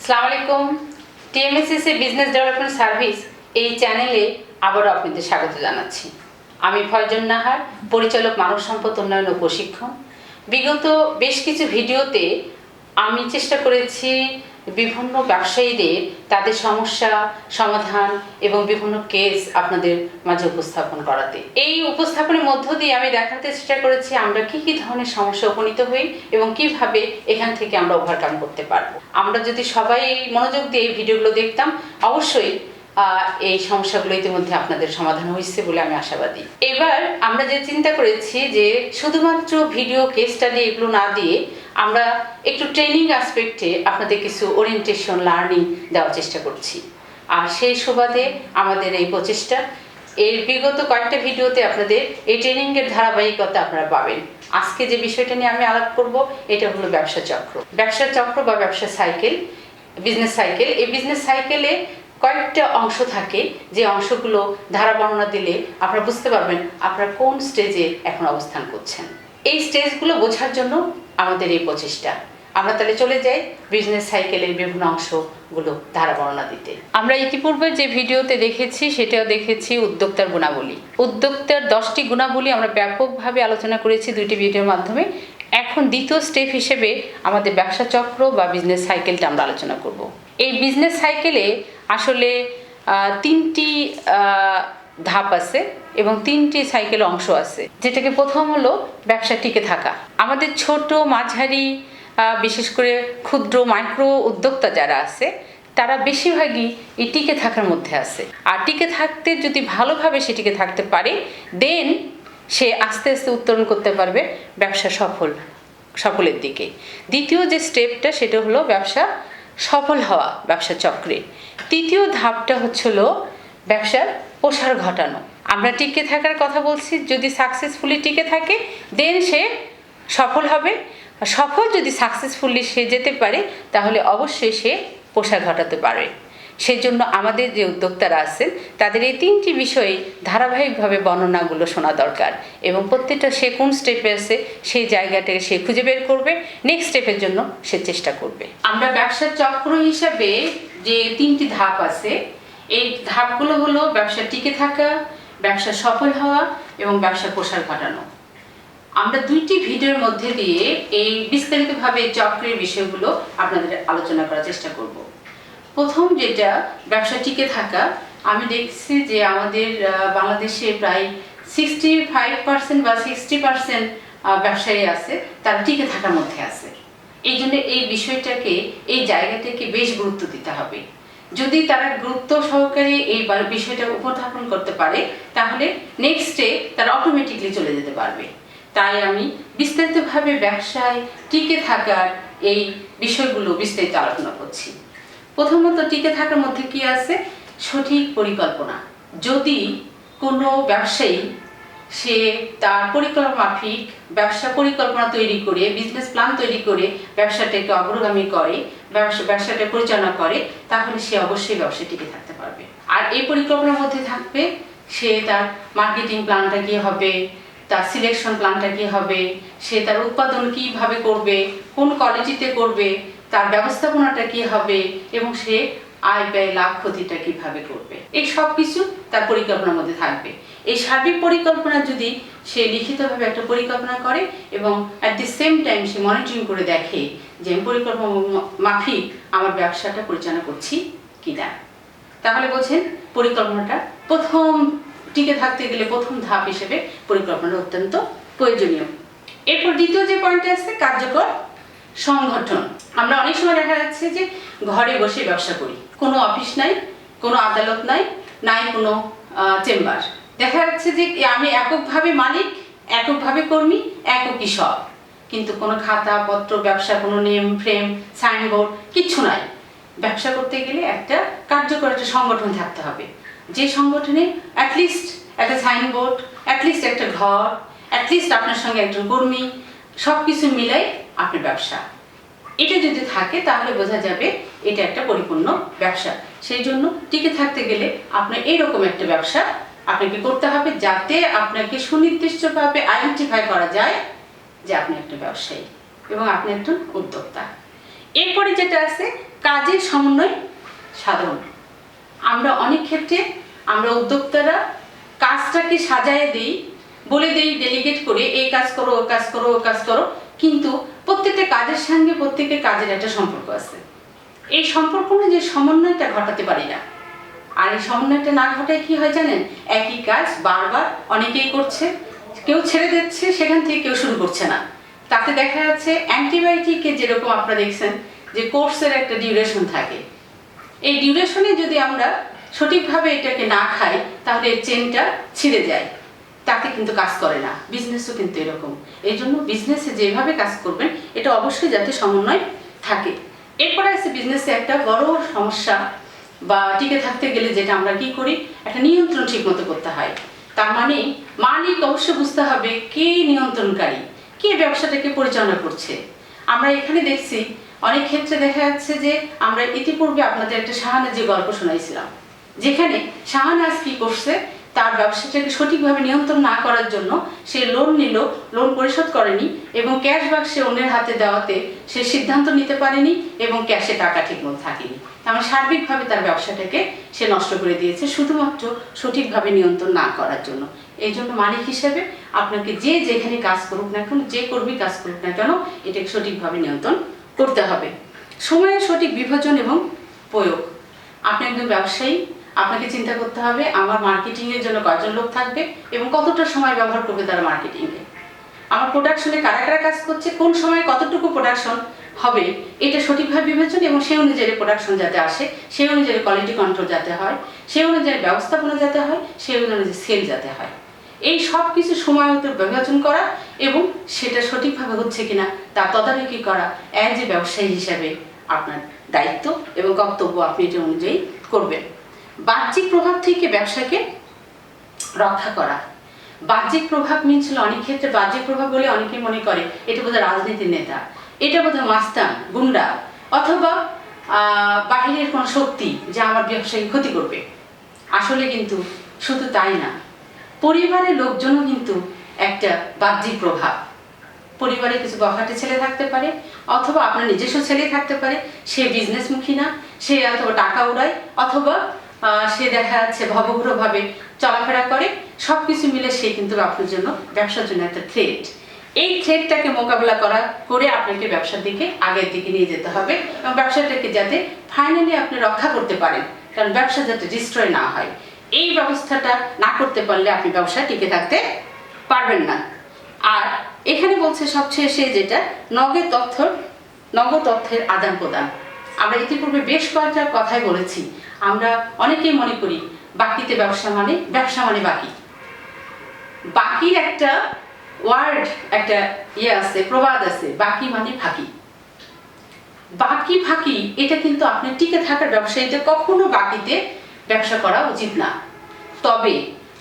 আসসালামু আলাইকুম। TMSS business development service এই চ্যানেলে আবারও আপনাদের স্বাগত জানাচ্ছি। আমি ফয়জুন নাহার, পরিচালক মানব সম্পদ উন্নয়ন ও প্রশিক্ষণ। বিগত বেশ কিছু ভিডিওতে আমি চেষ্টা করেছি বিভিন্ন ব্যবসায়ীদের তাদের সমস্যা সমাধান এবং বিভিন্ন কেস আপনাদের মাঝে উপস্থাপন করাতে। এই উপস্থাপনের মধ্য দিয়ে আমি দেখাতে চেষ্টা করেছি আমরা কি কি ধরনের সমস্যা উপনীত হই এবং কিভাবে এখান থেকে আমরা ওভারকাম করতে পারবো। আমরা যদি সবাই মনোযোগ দিয়ে এই ভিডিওগুলো দেখতাম, অবশ্যই এই সমস্যাগুলো ইতিমধ্যে আপনাদের সমাধান হয়েছে বলে আমি আশাবাদী। এবার আমরা যে চিন্তা করেছি যে শুধুমাত্র ভিডিও কেস স্টাডি এগুলো না দিয়ে আমরা একটু ট্রেনিং অ্যাসপেক্টে আপনাদের কিছু ওরিয়েন্টেশন লার্নিং দেওয়ার চেষ্টা করছি। আর সেই সুবাদে আমাদের এই প্রচেষ্টা, এর বিগত কয়েকটা ভিডিওতে আপনাদের এই ট্রেনিংয়ের ধারাবাহিকতা আপনারা পাবেন। আজকে যে বিষয়টা নিয়ে আমি আলাপ করব এটা হলো ব্যবসা চক্র। ব্যবসা চক্র বা ব্যবসা সাইকেল, বিজনেস সাইকেল। এই বিজনেস সাইকেলে কয়েকটা অংশ থাকে, যে অংশগুলো ধারা বর্ণনা দিলে আপনারা বুঝতে পারবেন আপনারা কোন স্টেজে এখন অবস্থান করছেন। এই স্টেজগুলো বোঝার জন্য আমাদের এই প্রচেষ্টা। আমরা তাহলে চলে যাই বিজনেস সাইকেলের বিভিন্ন অংশগুলো ধারা বর্ণনা দিতে। আমরা ইতিপূর্বে যে ভিডিওতে দেখেছি সেটাও দেখেছি উদ্যোক্তার গুণাবলী। উদ্যোক্তার 10টি গুণাবলী আমরা ব্যাপকভাবে আলোচনা করেছি 2টি ভিডিওর মাধ্যমে। এখন দ্বিতীয় স্টেপ হিসেবে আমাদের ব্যবসা চক্র বা বিজনেস সাইকেলটা আমরা আলোচনা করব। এই বিজনেস সাইকেলে আসলে 3টি ধাপ আছে এবং 3টি সাইকেল অংশ আছে, যেটাকে প্রথম হলো ব্যবসা টিকে থাকা। আমাদের ছোট মাঝারি বিশেষ করে ক্ষুদ্র মাইক্রো উদ্যোক্তা যারা আছে তারা বেশিরভাগই এই টিকে থাকার মধ্যে আছে। আর টিকে থাকতে যদি ভালোভাবে সে টিকে থাকতে পারে, দেন সে আস্তে আস্তে উত্তরণ করতে পারবে ব্যবসা সফলের দিকে। দ্বিতীয় যে স্টেপটা সেটা হলো ব্যবসা সফল হওয়া ব্যবসা চক্রে। তৃতীয় ধাপটা হচ্ছিল ব্যবসার প্রসার ঘটানো। আমরা টিকে থাকার কথা বলছি, যদি সাকসেসফুলি টিকে থাকে দেন সে সফল হবে। সফল যদি সাকসেসফুলি সে যেতে পারে তাহলে অবশ্যই সে প্রসার ঘটাতে পারে। সেই জন্য আমাদের যে উদ্যোক্তারা আছেন তাদের এই 3টি বিষয়ে ধারাবাহিকভাবে বর্ণনাগুলো শোনা দরকার এবং প্রত্যেকটা সে কোন স্টেপে আছে সেই জায়গাটাকে সে খুঁজে বের করবে, নেক্সট স্টেপের জন্য সে চেষ্টা করবে। আমরা ব্যবসার চক্র হিসাবে যে 3টি ধাপ আছে, এই ধাপগুলো হলো ব্যবসা টিকে থাকা, ব্যবসা সফল হওয়া এবং ব্যবসা প্রসার ঘটানো। আমরা 2টি ভিডিওর মধ্যে দিয়ে এই বিস্তারিতভাবে চক্রের বিষয়গুলো আপনাদের আলোচনা করার চেষ্টা করব। প্রথম যেটা ব্যবসা টিকে থাকা, আমি দেখছি যে আমাদের বাংলাদেশে প্রায় 65% বা 60% ব্যবসায়ী আছে তারা টিকে থাকার মধ্যে আছে। এই জন্য এই বিষয়টাকে, এই জায়গাটাকে বেশ গুরুত্ব দিতে হবে। যদি তারা গুরুত্ব সহকারে এই বিষয়টা উপস্থাপন করতে পারে তাহলে নেক্সটে তারা অটোমেটিকলি চলে যেতে পারবে। তাই আমি বিস্তারিতভাবে ব্যবসায় টিকে থাকার এই বিষয়গুলো বিস্তারিত আলোচনা করছি। প্রথমত টিকে থাকার মধ্যে কি আছে? সঠিক পরিকল্পনা। যদি কোনো ব্যবসায়ী সে তার পরিকল্পনা মাফিক ব্যবসা পরিকল্পনা তৈরি করে, বিজনেস প্ল্যান তৈরি করে ব্যবসাটাকে অগ্রগামী করে, ব্যবসাটা পরিচালনা করে, তাহলে সে অবশ্যই ব্যবসায় টিকে থাকতে পারবে। আর এই পরিকল্পনার মধ্যে থাকবে সে তার মার্কেটিং প্ল্যানটা কী হবে, তার সিলেকশন প্ল্যানটা কী হবে, সে তার উৎপাদন কীভাবে করবে, কোন কোয়ালিটিতে করবে, তার ব্যবস্থাপনাটা কী হবে এবং সে আয় ব্যয় লাভ ক্ষতিটা কীভাবে করবে, এই সব কিছু তার পরিকল্পনার মধ্যে থাকবে। এই সার্বিক পরিকল্পনা যদি সে লিখিতভাবে একটা পরিকল্পনা করে এবং at the same time say monitoring করে দেখে যে আমি পরিকল্পনা মাফিক আমার ব্যবসাটা পরিচালনা করছি কিনা, তাহলে বোঝেন পরিকল্পনাটা প্রথম টিকে থাকতে গেলে প্রথম ধাপ হিসেবে পরিকল্পনা অত্যন্ত প্রয়োজনীয়। এরপর দ্বিতীয় যে পয়েন্ট আছে কার্যকর সংগঠন। আমরা অনেক সময় দেখা যাচ্ছে যে ঘরে বসে ব্যবসা করি, কোনো অফিস নাই, কোনো আদালত নাই, নাই কোনো চেম্বার। দেখা যাচ্ছে যে আমি এককভাবে মালিক, এককভাবে কর্মী, এককই সব, কিন্তু কোনো খাতা পত্র, ব্যবসা কোনো নেম ফ্রেম সাইনবোর্ড কিচ্ছু নাই। ব্যবসা করতে গেলে একটা কার্যকর একটা সংগঠন থাকতে হবে, যে সংগঠনে অ্যাটলিস্ট একটা সাইনবোর্ড, অ্যাটলিস্ট একটা ঘর, অ্যাটলিস্ট আপনার সঙ্গে একজন কর্মী, সব কিছু মিলাই আপনার ব্যবসা। এটা যদি থাকে তাহলে বোঝা যাবে এটা একটা পরিপূর্ণ ব্যবসা। সেই জন্য টিকে থাকতে গেলে আপনার এইরকম একটা ব্যবসা আপনাকে করতে হবে, যাতে আপনাকে সুনির্দিষ্টভাবে আইডেন্টিফাই করা যায় যে আপনি একটা ব্যবসায়ী এবং আপনি একজন উদ্যোক্তা। এরপরে যেটা আছে কাজের সমন্বয় সাধন। আমরা অনেক ক্ষেত্রে আমরা উদ্যোক্তারা কাজটাকে সাজায় দিই, বলে দিই ডেলিগেট করে এই কাজ করো, ও কাজ করো, ও কাজ করো, কিন্তু প্রত্যেকটা কাজের সঙ্গে প্রত্যেকের কাজের একটা সম্পর্ক আছে। এই সম্পর্ক যে সমন্বয়টা ঘটাতে পারি না। আর এই সমন্বয়টা না ঘটায় কি হয় জানেন, একই কাজ বারবার অনেকেই করছে, কেউ ছেড়ে দিচ্ছে, সেখান থেকে কেউ শুরু করছে না। তাতে দেখা যাচ্ছে অ্যান্টিবায়োটিকে যেরকম আপনারা দেখছেন যে কোর্সের একটা ডিউরেশন থাকে, এই ডিউরেশনে যদি আমরা সঠিকভাবে এটাকে না খাই তাহলে চেনটা ছিঁড়ে যায়, তাতে কিন্তু কাজ করে না। বিজনেসও কিন্তু এরকম। এই জন্য বিজনেসে যেভাবে কাজ করবেন এটা অবশ্যই যাতে সমন্বয় থাকে। এরপর আছে বিজনেসে একটা বড় সমস্যা বা টিকে থাকতে গেলে যেটা আমরা কি করি, একটা নিয়ন্ত্রণ ঠিক মতো করতে হয়। তার মানে মালিক অবশ্যই বুঝতে হবে কে নিয়ন্ত্রণকারী, কে ব্যবসাটাকে পরিচালনা করছে। আমরা এখানে দেখছি অনেক ক্ষেত্রে দেখা যাচ্ছে যে আমরা ইতিপূর্বে আপনাদের একটা শাহানাজের গল্প শোনাইছিলাম, যেখানে শাহানাজ কি করছে, তার ব্যবসাটাকে সঠিকভাবে নিয়ন্ত্রণ না করার জন্য সে লোন নিল, লোন পরিশোধ করেনি এবং ক্যাশ বাক্সে অন্যের হাতে দেওয়াতে সে সিদ্ধান্ত নিতে পারেনি এবং ক্যাশে টাকা ঠিকমতো থাকেনি। আমার সার্বিকভাবে তার ব্যবসাটাকে সে নষ্ট করে দিয়েছে শুধুমাত্র সঠিকভাবে নিয়ন্ত্রণ না করার জন্য। এই জন্য মালিক হিসেবে আপনাকে যে যেখানে কাজ করুক না কেন, যে কর্মী কাজ করুক না কেন, এটাকে সঠিকভাবে নিয়ন্ত্রণ করতে হবে। সময়ের সঠিক বিভাজন এবং প্রয়োগ। আপনি একজন ব্যবসায়ী, আপনাকে চিন্তা করতে হবে আমার মার্কেটিংয়ের জন্য কয়জন লোক থাকবে এবং কতটা সময় ব্যবহার করবে তারা মার্কেটিংয়ে। আমার প্রোডাকশনে কারা কারা কাজ করছে, কোন সময়ে কতটুকু প্রোডাকশন হবে, এটা সঠিকভাবে বিবেচন এবং সেই অনুযায়ী প্রোডাকশন যাতে আসে, সেই অনুযায়ী কোয়ালিটি কন্ট্রোল যাতে হয়, সেই অনুযায়ী ব্যবস্থাপনা যাতে হয়, সেই অনুযায়ী সেল যাতে হয়। এই সব কিছু সময় মতো বিবেচন করা এবং সেটা সঠিকভাবে হচ্ছে কিনা তা তদারকি করা অ্যাজ এ ব্যবসায়ী হিসাবে আপনার দায়িত্ব এবং কর্তব্য, আপনি এটা অনুযায়ী করবেন। বাহ্যিক প্রভাব থেকে ব্যবসাকে রক্ষা করা। বাহ্যিক প্রভাব মিনস হলো, অনেক ক্ষেত্রে বাহ্যিক প্রভাব বলে অনেকে মনে করে এটা বোধহয় রাজনীতির নেতা, এটা বোধহয় মাস্তান, গুন্ডা, অথবা বাহিরের কোনো শক্তি যা আমার ব্যবসাকে ক্ষতি করবে। আসলে কিন্তু শুধু তাই না, পরিবারের লোকজনও কিন্তু একটা বাহ্যিক প্রভাব। পরিবারে কিছু বখাটে ছেলে থাকতে পারে, অথবা আপনার নিজস্ব ছেলে থাকতে পারে, সে বিজনেসমুখী না, সে অথবা টাকা উড়ায়, অথবা সে দেখা যাচ্ছে ভবঘুরভাবে চলাফেরা করে। সব কিছু মিলে সে কিন্তু আপনার জন্য, ব্যবসার জন্য একটা থ্রেট। এই থ্রেটটাকে মোকাবেলা করে আপনাকে ব্যবসার দিকে আগের দিকে নিয়ে যেতে হবে এবং ব্যবসাটাকে যাতে ফাইনালি আপনি রক্ষা করতে পারেন, কারণ ব্যবসা যাতে ডিস্ট্রয় না হয়। এই ব্যবস্থাটা না করতে পারলে আপনি ব্যবসা টিকে থাকতে পারবেন না। আর এখানে বলছে সবচেয়ে সে যেটা নগদ তথ্যের আদান প্রদান। আমরা ইতিপূর্বে বেশ কয়েকটা কথাই বলেছি, আমরা অনেকেই মনে করি বাকিতে ব্যবসা মানে বাকি। বাকির একটা ওয়ার্ড, একটা আছে, প্রবাদ আছে, বাকি মানে ফাঁকি। বাকি ফাঁকি এটা কিন্তু আপনি টিকে থাকার ব্যবসায়ীতে কখনো বাকিতে ব্যবসা করা উচিত না। তবে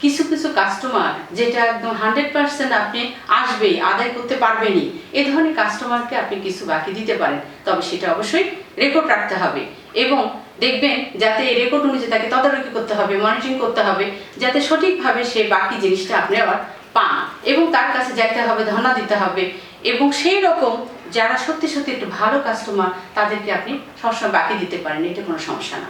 কিছু কিছু কাস্টমার যেটা একদম 100% আপনি আসবেই, আদায় করতে পারবেনই, এ ধরনের কাস্টমারকে আপনি কিছু বাকি দিতে পারেন। তবে সেটা অবশ্যই রেকর্ড রাখতে হবে এবং দেখবেন যাতে এই রেকর্ড অনুযায়ী তাকে তদারকি করতে হবে, মনিটরিং করতে হবে, যাতে সঠিকভাবে সে বাকি জিনিসটা আপনি আবার পান এবং তার কাছে যেতে হবে, ধর্ণা দিতে হবে। এবং সেই রকম যারা সত্যি সত্যি একটু ভালো কাস্টমার তাদেরকে আপনি সবসময় বাকি দিতে পারেন, এটা কোনো সমস্যা না।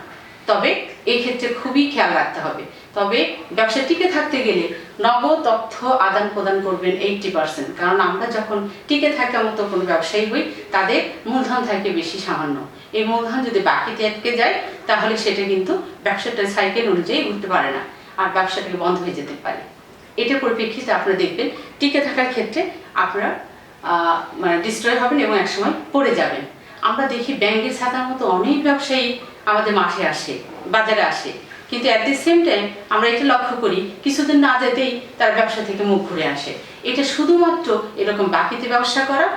তবে এই ক্ষেত্রে খুবই খেয়াল রাখতে হবে। তবে ব্যবসা টিকে থাকতে গেলে নগদ তথ্য আদান প্রদান করবেন 80%, কারণ আমরা যখন টিকে থাকার মতো কোনো ব্যবসায়ী হই তাদের মূলধন থাকে বেশি সামান্য। এই মূলধন যদি বাকিতে আটকে যায় তাহলে সেটা কিন্তু ব্যবসাটার সাইকেল অনুযায়ী উঠতে পারে না, আর ব্যবসাটাকে বন্ধ হয়ে যেতে পারে। এটার পরিপ্রেক্ষিতে আপনারা দেখবেন টিকে থাকার ক্ষেত্রে আপনারা ডিস্ট্রয় হবেন এবং একসময় পড়ে যাবেন। আমরা দেখি ব্যাংকের ছাতার মতো অনেক ব্যবসায়ী আমাদের মাঠে আসে, বাজারে আসে, কিন্তু অ্যাট দি সেম টাইম আমরা এটা লক্ষ্য করি কিছুদিন না যেতেই তার ব্যবসা থেকে মুখ ঘুরে আসে। এটা শুধুমাত্র এরকম বাকিতে ব্যবসা করা,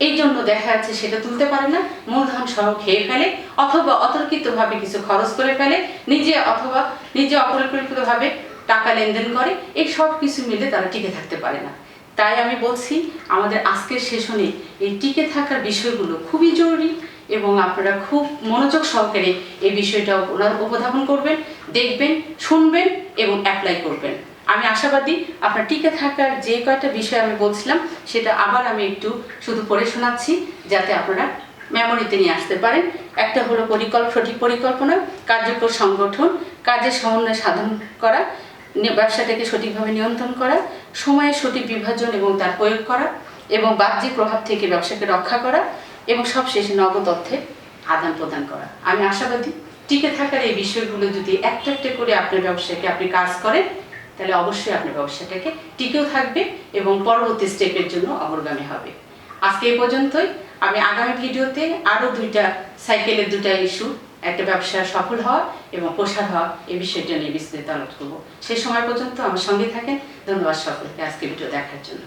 এই জন্য দেখা যাচ্ছে সেটা তুলতে পারে না, মূলধন সহ খেয়ে ফেলে, অথবা অতর্কিতভাবে কিছু খরচ করে ফেলে, নিজে অপরিকল্পিতভাবে টাকা লেনদেন করে। এই সব কিছু মিলে তারা টিকে থাকতে পারে না। তাই আমি বলছি আমাদের আজকের সেশনে এই টিকে থাকার বিষয়গুলো খুবই জরুরি এবং আপনারা খুব মনোযোগ সহকারে এই বিষয়টা উপধাবন করবেন, দেখবেন, শুনবেন এবং অ্যাপ্লাই করবেন। আমি আশাবাদী আপনার টিকে থাকার যে কয়টা বিষয় আমি বলছিলাম সেটা আবার আমি একটু শুধু পড়ে শোনাচ্ছি, যাতে আপনারা মেমোরিতে নিয়ে আসতে পারেন। একটা হলো সঠিক পরিকল্পনা, কার্যকর সংগঠন, কাজের সমন্বয় সাধন করা, ব্যবসাটাকে সঠিকভাবে নিয়ন্ত্রণ করা, সময়ের সঠিক বিভাজন এবং তার প্রয়োগ করা, এবং বাহ্যিক প্রভাব থেকে ব্যবসাকে রক্ষা করা, এবং সবশেষে নগদ অর্থের আদান প্রদান করা। আমি আশাবাদী টিকে থাকার এই বিষয়গুলো যদি একটা একটা করে আপনার ব্যবসাকে আপনি কাজ করেন, তাহলে অবশ্যই আপনার ব্যবসাটাকে টিকেও থাকবে এবং পরবর্তী স্টেপের জন্য অগ্রগামী হবে। আজকে এই পর্যন্তই। আমি আগামী ভিডিওতে আরও সাইকেলের দুটা ইস্যু, একটা ব্যবসা সফল হওয়া এবং প্রসার হওয়া, এই বিষয়টা নিয়ে বিস্তারিত আলোচনা করব। সেই সময় পর্যন্ত আমার সঙ্গে থাকেন। ধন্যবাদ সকলকে আজকে ভিডিও দেখার জন্য।